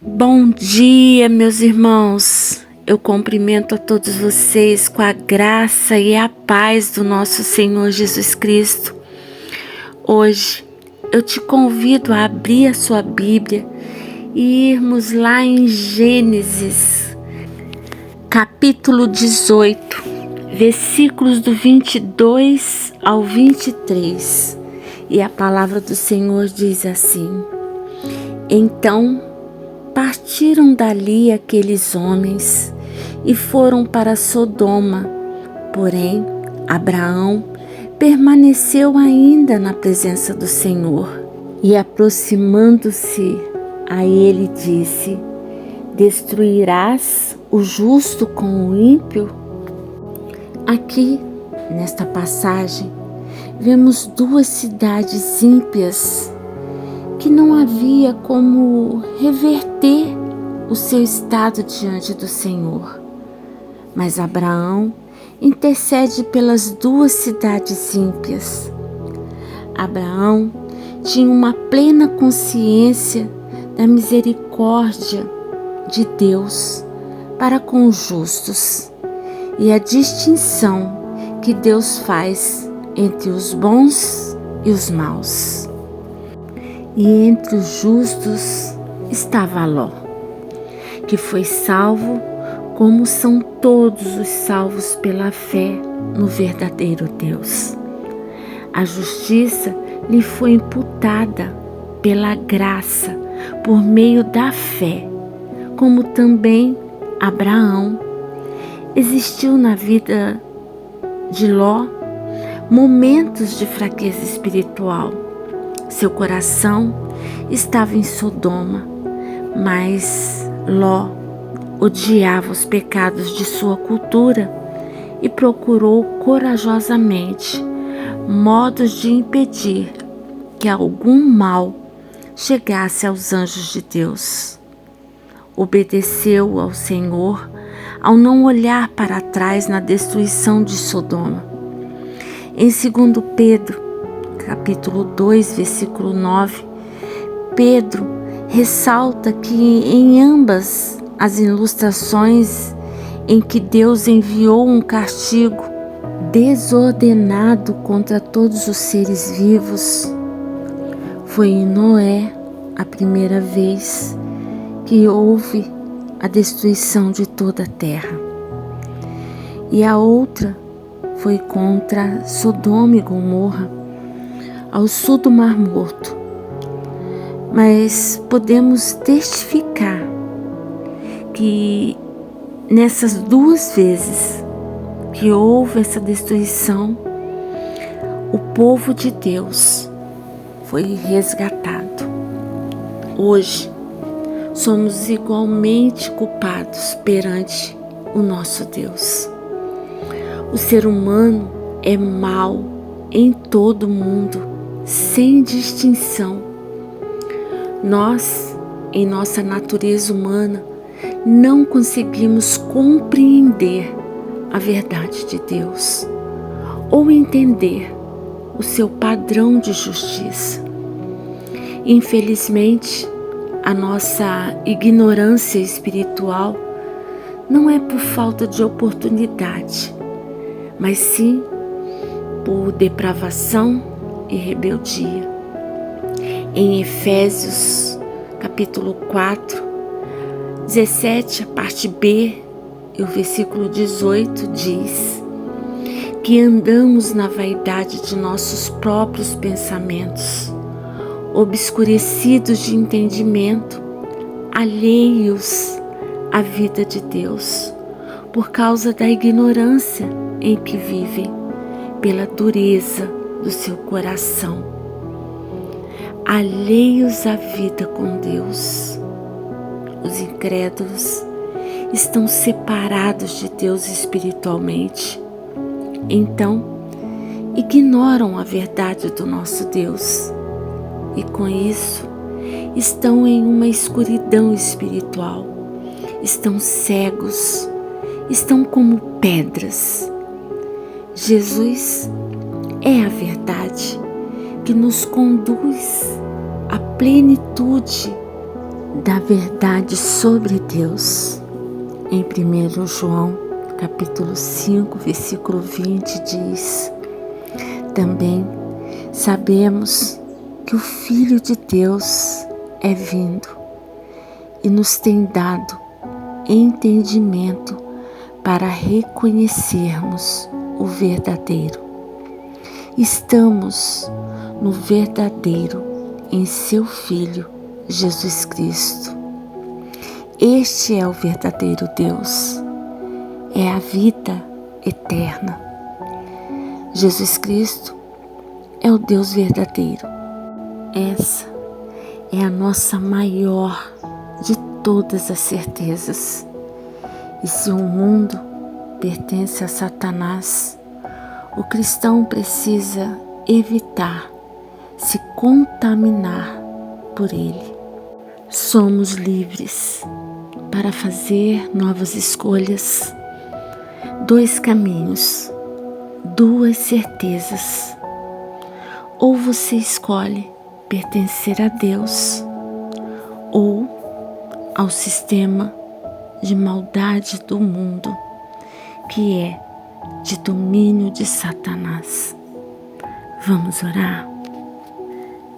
Bom dia, meus irmãos. Eu cumprimento a todos vocês com a graça e a paz do nosso Senhor Jesus Cristo. Hoje eu te convido a abrir a sua Bíblia e irmos lá em Gênesis, capítulo 18, versículos do 22 ao 23. E a palavra do Senhor diz assim: Então partiram dali aqueles homens e foram para Sodoma, porém Abraão permaneceu ainda na presença do Senhor. E aproximando-se a ele disse: Destruirás o justo com o ímpio? Aqui, nesta passagem, vemos duas cidades ímpias que não havia como reverter o seu estado diante do Senhor. Mas Abraão intercede pelas duas cidades ímpias. Abraão tinha uma plena consciência da misericórdia de Deus para com os justos e a distinção que Deus faz entre os bons e os maus. E entre os justos estava Ló, que foi salvo como são todos os salvos pela fé no verdadeiro Deus. A justiça lhe foi imputada pela graça por meio da fé, como também Abraão. Existiu na vida de Ló momentos de fraqueza espiritual. Seu coração estava em Sodoma, mas Ló odiava os pecados de sua cultura e procurou corajosamente modos de impedir que algum mal chegasse aos anjos de Deus. Obedeceu ao Senhor ao não olhar para trás na destruição de Sodoma. Em 2 Pedro, capítulo 2, versículo 9, Pedro ressalta que em ambas as ilustrações em que Deus enviou um castigo desordenado contra todos os seres vivos, foi em Noé a primeira vez que houve a destruição de toda a terra. E a outra foi contra Sodoma e Gomorra, ao sul do Mar Morto. Mas podemos testificar que nessas duas vezes que houve essa destruição, o povo de Deus foi resgatado. Hoje somos igualmente culpados perante o nosso Deus. O ser humano é mau em todo o mundo, sem distinção. Nós, em nossa natureza humana, não conseguimos compreender a verdade de Deus ou entender o seu padrão de justiça. Infelizmente, a nossa ignorância espiritual não é por falta de oportunidade, mas sim por depravação e rebeldia. Em Efésios, capítulo 4, 17, a parte B, e o versículo 18 diz que andamos na vaidade de nossos próprios pensamentos, obscurecidos de entendimento, alheios à vida de Deus, por causa da ignorância em que vivem, pela dureza do seu coração, alheios à vida com Deus. Os incrédulos estão separados de Deus espiritualmente, então ignoram a verdade do nosso Deus e com isso estão em uma escuridão espiritual, estão cegos, estão como pedras. Jesus é a verdade que nos conduz à plenitude da verdade sobre Deus. Em 1 João, capítulo 5, versículo 20, diz: também sabemos que o Filho de Deus é vindo e nos tem dado entendimento para reconhecermos o verdadeiro. Estamos no verdadeiro em seu Filho Jesus Cristo. Este é o verdadeiro Deus, é a vida eterna. Jesus Cristo é o Deus verdadeiro. Essa é a nossa maior de todas as certezas. E se o mundo pertence a Satanás, o cristão precisa evitar se contaminar por ele. Somos livres para fazer novas escolhas, 2 caminhos, 2 certezas. Ou você escolhe pertencer a Deus ou ao sistema de maldade do mundo, que é de domínio de Satanás. Vamos orar?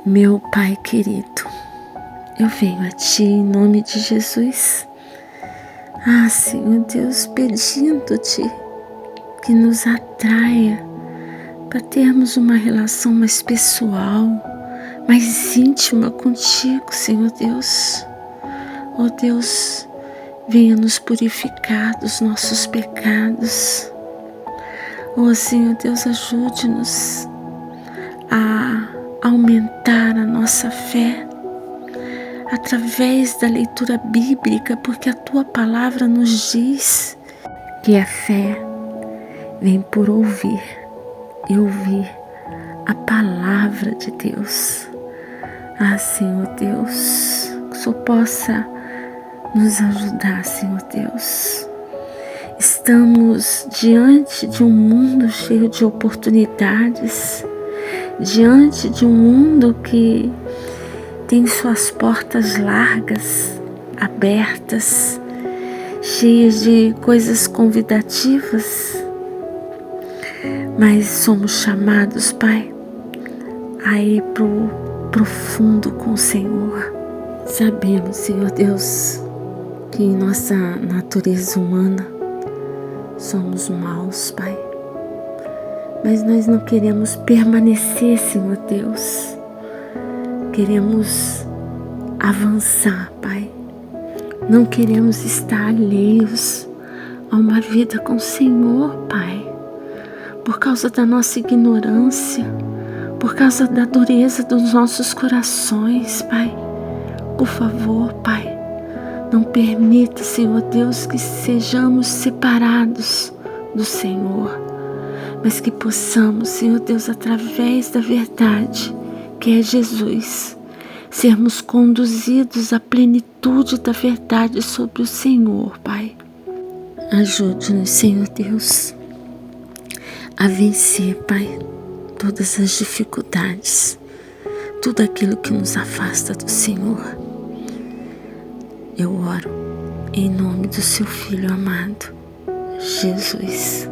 Meu Pai querido, eu venho a Ti em nome de Jesus. Senhor Deus, pedindo-Te que nos atraia para termos uma relação mais pessoal, mais íntima contigo, Senhor Deus. Ó Deus, venha nos purificar dos nossos pecados. Ó Senhor Deus, ajude-nos a aumentar a nossa fé através da leitura bíblica, porque a Tua palavra nos diz que a fé vem por ouvir e ouvir a palavra de Deus. Senhor Deus, que o Senhor possa nos ajudar, Senhor Deus. Estamos diante de um mundo cheio de oportunidades, diante de um mundo que tem suas portas largas, abertas, cheias de coisas convidativas, mas somos chamados, Pai, a ir para o profundo com o Senhor. Sabemos, Senhor Deus, que em nossa natureza humana somos maus, Pai, mas nós não queremos permanecer, Senhor Deus. Queremos avançar, Pai. Não queremos estar alheios a uma vida com o Senhor, Pai, por causa da nossa ignorância, por causa da dureza dos nossos corações, Pai. Por favor, Pai, não permita, Senhor Deus, que sejamos separados do Senhor, mas que possamos, Senhor Deus, através da verdade, que é Jesus, sermos conduzidos à plenitude da verdade sobre o Senhor, Pai. Ajude-nos, Senhor Deus, a vencer, Pai, todas as dificuldades, tudo aquilo que nos afasta do Senhor. Eu oro em nome do Seu Filho amado, Jesus.